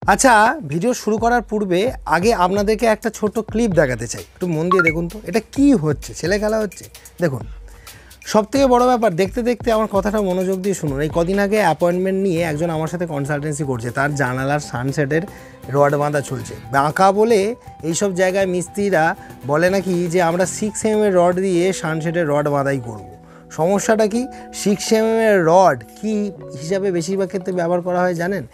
আচ্ছা, ভিডিও শুরু করার পূর্বে আগে আপনাদেরকে একটা ছোট ক্লিপ দেখাতে চাই। একটু মন দিয়ে দেখুন তো, এটা কি হচ্ছে? ছেলে খেলা হচ্ছে? দেখুন, সবথেকে বড় ব্যাপার, দেখতে দেখতে আমার কথাটা মনোযোগ দিয়ে শুনুন। এই কদিন আগে অ্যাপয়েন্টমেন্ট নিয়ে একজন আমার সাথে কনসালটেন্সি করছে, তার জানালার সানসেটের রড বাঁধা চলছে। বাঁকা বলে এইসব জায়গায় মিস্ত্রিরা বলে নাকি যে আমরা 6 mm এর রড দিয়ে সানসেটের রড বাঁধাই করব। সমস্যাটা কি? 6 mm এর রড কি হিসাবে বেশিরভাগ ক্ষেত্রে ব্যবহার করা হয় জানেন?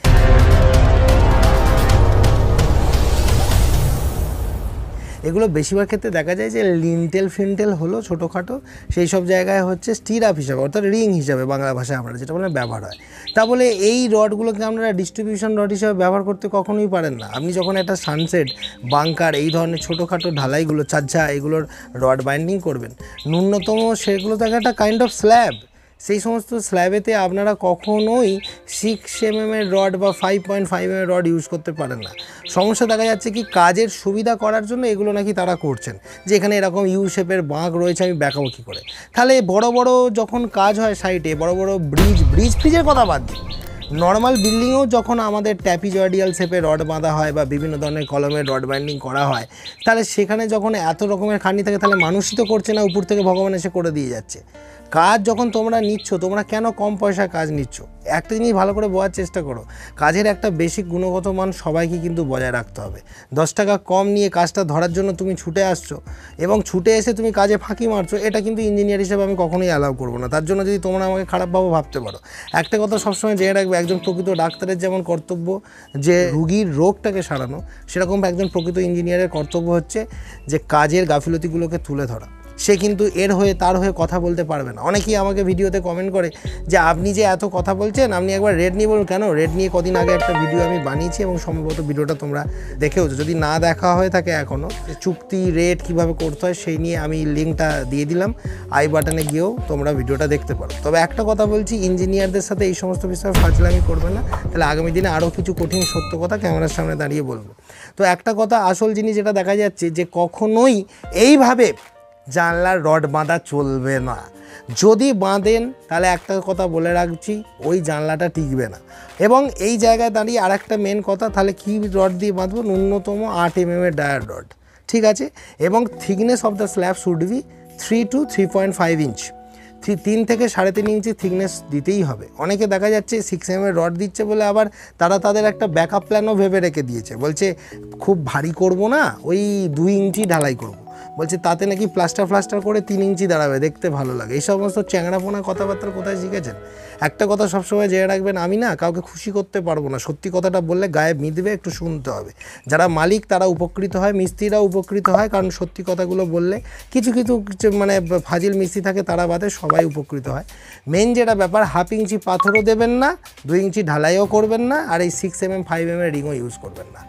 এগুলো বেশিরভাগ ক্ষেত্রে দেখা যায় যে লিন্টেল ফিন্টেল হলো ছোটোখাটো, সেই সব জায়গায় হচ্ছে স্টির আপ হিসাবে, অর্থাৎ রিং হিসাবে বাংলা ভাষায় আমরা যেটা বলে ব্যবহার হয়। তা বলে এই রডগুলোকে আপনারা ডিস্ট্রিবিউশন রড হিসাবে ব্যবহার করতে কখনোই পারেন না। আপনি যখন একটা সানসেট, বাংকার, এই ধরনের ছোটোখাটো ঢালাইগুলো, চাজ্জা, এগুলোর রড বাইন্ডিং করবেন, ন্যূনতম সেগুলো থাকে একটা কাইন্ড অফ স্ল্যাব। সেই সমস্ত স্ল্যাবেতে আপনারা কখনোই 6 mm এর রড বা 5.5 mm রড ইউজ করতে পারেন না। সমস্যা দেখা যাচ্ছে কি, কাজের সুবিধা করার জন্য এগুলো নাকি তারা করছেন, যে এখানে এরকম ইউ শেপের বাঁক রয়েছে, আমি ব্যাকাবো কী করে। তাহলে বড় বড় যখন কাজ হয় সাইটে, বড় বড় ব্রিজের কথা বাদ দিই, নর্মাল বিল্ডিংয়েও যখন আমাদের ট্যাপিজয়েডিয়াল শেপে রড বাঁধা হয় বা বিভিন্ন ধরনের কলমের রড বাইন্ডিং করা হয়, তাহলে সেখানে যখন এত রকমের খানি থাকে, তাহলে মানুষই তো করছে না, উপর থেকে ভগবান এসে করে দিয়ে যাচ্ছে। কাজ যখন তোমরা নিচ্ছ, তোমরা কেন কম পয়সায় কাজ নিচ্ছ? একটা জিনিস ভালো করে বোঝার চেষ্টা করো, কাজের একটা বেসিক গুণগত মান সবাইকে কিন্তু বজায় রাখতে হবে। 10 টাকা কম নিয়ে কাজটা ধরার জন্য তুমি ছুটে আসছো এবং ছুটে এসে তুমি কাজে ফাঁকি মারছো, এটা কিন্তু ইঞ্জিনিয়ার হিসেবে আমি কখনোই অ্যালাউ করবো না। তার জন্য যদি তোমরা আমাকে খারাপভাবে ভাবতে পারো, একটা কথা সবসময় জেনে রাখবে, একজন প্রকৃত ডাক্তারের যেমন কর্তব্য যে রুগীর রোগটাকে সারানো, সেরকম একজন প্রকৃত ইঞ্জিনিয়ারের কর্তব্য হচ্ছে যে কাজের গাফিলতিগুলোকে তুলে ধরা। সে কিন্তু এর হয়ে তার হয়ে কথা বলতে পারবে না। অনেকেই আমাকে ভিডিওতে কমেন্ট করে যে আপনি যে এত কথা বলছেন, আপনি একবার রেট নিয়ে বলুন। কেন? রেট নিয়ে কদিন আগে একটা ভিডিও আমি বানিয়েছি এবং সম্ভবত ভিডিওটা তোমরা দেখেওছো। যদি না দেখা হয়ে থাকে এখনও, চুক্তি রেট কীভাবে করতে হয় সেই নিয়ে আমি লিঙ্কটা দিয়ে দিলাম, আই বাটনে গিয়েও তোমরা ভিডিওটা দেখতে পারো। তবে একটা কথা বলছি, ইঞ্জিনিয়ারদের সাথে এই সমস্ত বিষয়ে ফাজলামি করবে না, তাহলে আগামী দিনে আরও কিছু কঠিন সত্য কথা ক্যামেরার সামনে দাঁড়িয়ে বলবো। তো একটা কথা, আসল জিনিস যেটা দেখা যাচ্ছে যে কখনোই এইভাবে জানলার রড বাঁধা চলবে না। যদি বাঁধেন তাহলে একটা কথা বলে রাখছি, ওই জানলাটা টিকবে না। এবং এই জায়গায় দাঁড়িয়ে আর একটা মেন কথা, তাহলে কি রড দিয়ে বাঁধবো? ন্যূনতম 8 mm এর ডায়ার রড, ঠিক আছে? এবং thickness of the slab should be 3 to 3.5 inch. 3 থেকে 3.5 ইঞ্চি থিকনেস দিতেই হবে। অনেকে দেখা যাচ্ছে 6 mm এর রড দিচ্ছে বলে আবার তারা তাদের একটা ব্যাকআপ প্ল্যানও ভেবে রেখে দিয়েছে। বলছে খুব ভারী করব না, ওই 2 ইঞ্চি ঢালাই করব। বলছে তাতে নাকি প্লাস্টার করে 3 ইঞ্চি দাঁড়াবে, দেখতে ভালো লাগে। এই সমস্ত চ্যাংড়াপোনা কথাবার্তা কোথায় শিখেছেন? একটা কথা সবসময় জেনে রাখবেন, আমি না কাউকে খুশি করতে পারবো না। সত্যি কথাটা বললে গায়ে মিদবে, একটু শুনতে হবে। যারা মালিক তারা উপকৃত হয়, মিস্ত্রিরাও উপকৃত হয়, কারণ সত্যি কথাগুলো বললে কিছু মানে ফাজিল মিস্ত্রি থাকে, তারা বাদে সবাই উপকৃত হয়। মেন যেটা ব্যাপার, 1/2 ইঞ্চি পাথরও দেবেন না, 2 ইঞ্চি ঢালাইও করবেন না, আর এই 6 mm 5 mm রিংও ইউজ করবেন না।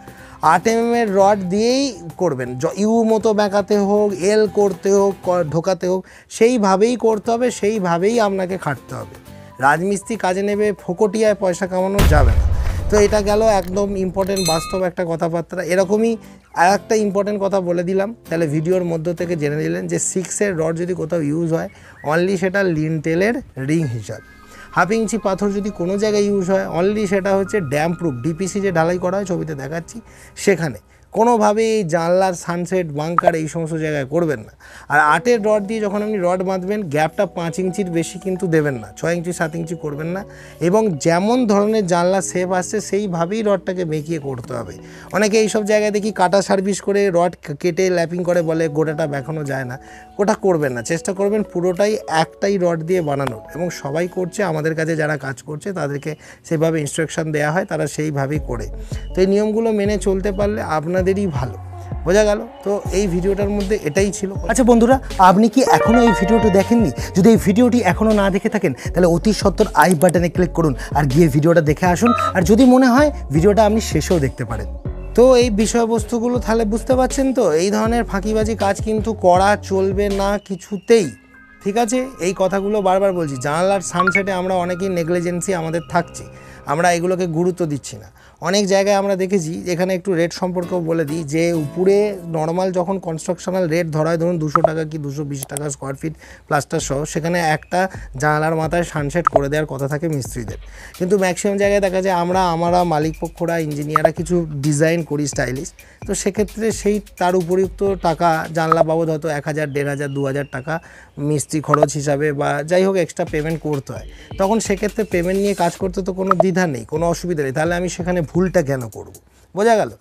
8 mm এর রড দিয়েই করবেন। ইউ মতো বেঁকাতে হোক, এল করতে হোক, ঢোকাতে হোক, সেইভাবেই করতে হবে, সেইভাবেই আপনাকে খাটতে হবে। রাজমিস্ত্রি কাজে নেবে ফোকটিয়ায় পয়সা কামানো যাবে না। তো এটা গেল একদম ইম্পর্টেন্ট বাস্তব একটা কথাবার্তা। এরকমই আর একটা ইম্পর্টেন্ট কথা বলে দিলাম, তাহলে ভিডিওর মধ্য থেকে জেনে নিলেন যে 6 এর রড যদি কোথাও ইউজ হয়, অনলি সেটা লিন্টেলের রিং হিসাবে। 1/2 ইঞ্চি পাথর যদি কোনো জায়গায় ইউজ হয়, অনলি সেটা হচ্ছে ড্যাম প্রুফ, ডিপিসি যে ঢালাই করা হয়, ছবিতে দেখাচ্ছি, সেখানে। কোনোভাবেই এই জানলার সানসেট, বাংকার, এই সমস্ত জায়গায় করবেন না। আর 8 এর রড দিয়ে যখন আপনি রড বাঁধবেন, গ্যাপটা 5 ইঞ্চির বেশি কিন্তু দেবেন না, 6 ইঞ্চি 7 ইঞ্চি করবেন না। এবং যেমন ধরনের জানলা শেপ আসছে সেইভাবেই রডটাকে বেঁকিয়ে করতে হবে। অনেকে এইসব জায়গায় দেখি কাটা সার্ভিস করে রড কেটে ল্যাপিং করে বলে গোটাটা বেঁকানো যায় না, ওটা করবেন না। চেষ্টা করবেন পুরোটাই একটাই রড দিয়ে বানানোর। এবং সবাই করছে, আমাদের কাছে যারা কাজ করছে তাদেরকে সেভাবে ইনস্ট্রাকশন দেওয়া হয়, তারা সেইভাবেই করে। তো এই নিয়মগুলো মেনে চলতে পারলে আপনাদেরই ভালো। বোঝা গেল? তো এই ভিডিওটার মধ্যে এটাই ছিল। আচ্ছা বন্ধুরা, আপনি কি এখনও এই ভিডিওটি দেখেননি? যদি এই ভিডিওটি এখনও না দেখে থাকেন, তাহলে অতি সত্বর আই বাটনে ক্লিক করুন আর গিয়ে ভিডিওটা দেখে আসুন। আর যদি মনে হয় ভিডিওটা আপনি শেষেও দেখতে পারেন। তো এই বিষয়বস্তুগুলো তাহলে বুঝতে পারছেন তো, এই ধরনের ফাঁকিবাজি কাজ কিন্তু করা চলবে না কিছুতেই, ঠিক আছে? এই কথাগুলো বারবার বলছি। জানালার সানসেটে আমরা অনেকেই নেগলিজেন্সি আমাদের থাকছে, আমরা এগুলোকে গুরুত্ব দিচ্ছি না। অনেক জায়গায় আমরা দেখেছি, এখানে একটু রেট সম্পর্কেও বলে দিই, যে উপরে নর্মাল যখন কনস্ট্রাকশনাল রেট ধরা হয় ধরুন 200 টাকা কি 220 টাকা স্কোয়ার ফিট প্লাস্টার সহ, সেখানে একটা জানালার মাথায় সানসেট করে দেওয়ার কথা থাকে মিস্ত্রিদের। কিন্তু ম্যাক্সিমাম জায়গায় দেখা যায় আমরা মালিক পক্ষরা ইঞ্জিনিয়াররা কিছু ডিজাইন করি স্টাইলিশ, তো সেক্ষেত্রে সেই তার উপযুক্ত টাকা জানলা বাবদ হয়তো 1000, 1500, 2000 টাকা মিস্ত্রি খরচ হিসাবে বা যাই হোক এক্সট্রা পেমেন্ট করতে হয়। তখন সেক্ষেত্রে পেমেন্ট নিয়ে কাজ করতে তো কোনো দ্বিধা নেই, কোনো অসুবিধা নেই, তাহলে আমি সেখানে ভুলটা কেন করব, বোঝা গেল?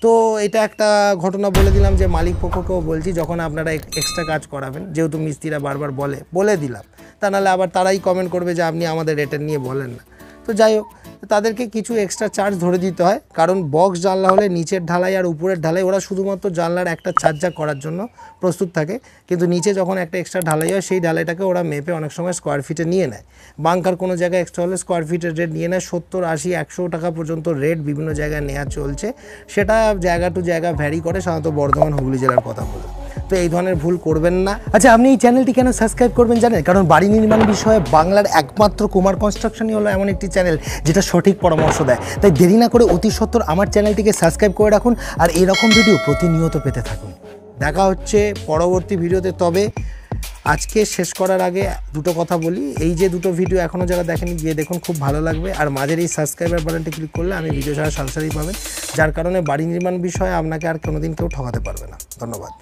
তো এটা একটা ঘটনা বলে দিলাম, যে মালিক পক্ষকেও বলছি যখন আপনারা এক্সট্রা কাজ করাবেন, যেহেতু মিস্ত্রিরা বারবার বলে দিলাম, তা নাহলে আবার তারাই কমেন্ট করবে যে আপনি আমাদের রেটের নিয়ে বলেন না। তো যাই হোক, তাদেরকে কিছু এক্সট্রা চার্জ ধরে দিতে হয়, কারণ বক্স জানলা হলে নিচের ঢালাই আর উপরের ঢালাই ওরা শুধুমাত্র জানলার একটা ছাজ্জা করার জন্য প্রস্তুত থাকে, কিন্তু নিচে যখন একটা এক্সট্রা ঢালাই হয় সেই ঢালাইটাকে ওরা মেপে অনেক সময় স্কোয়ার ফিটে নিয়ে নেয়। বাংকার কোনো জায়গায় এক্সট্রা হলে স্কোয়ার ফিটের রেট নিয়ে নেয় 70, 80, 100 টাকা পর্যন্ত রেট বিভিন্ন জায়গায় নেওয়া চলছে। সেটা জায়গা টু জায়গা ভ্যারি করে, সাধারণত বর্ধমান হুগলি জেলার কথা বলে। তো এই ধরনের ভুল করবেন না। আচ্ছা, আপনি এই চ্যানেলটি কেন সাবস্ক্রাইব করবেন জানেন? কারণ বাড়ি নির্মাণ বিষয়ে বাংলার একমাত্র কুমার কনস্ট্রাকশনই হলো এমন একটি চ্যানেল যেটা সঠিক পরামর্শ দেয়। তাই দেরি না করে অতি সত্বর আমার চ্যানেলটিকে সাবস্ক্রাইব করে রাখুন আর এরকম ভিডিও প্রতিনিয়ত পেতে থাকুন। দেখা হচ্ছে পরবর্তী ভিডিওতে। তবে আজকে শেষ করার আগে দুটো কথা বলি, এই যে দুটো ভিডিও এখনও যারা দেখেনি গিয়ে দেখুন, খুব ভালো লাগবে। আর মাঝের এই সাবস্ক্রাইবার বাটনটি ক্লিক করলে আমি ভিডিও ছাড়া সারাসারি পাবেন, যার কারণে বাড়ি নির্মাণ বিষয়ে আপনাকে আর কোনোদিন কেউ ঠকাতে পারবে না। ধন্যবাদ।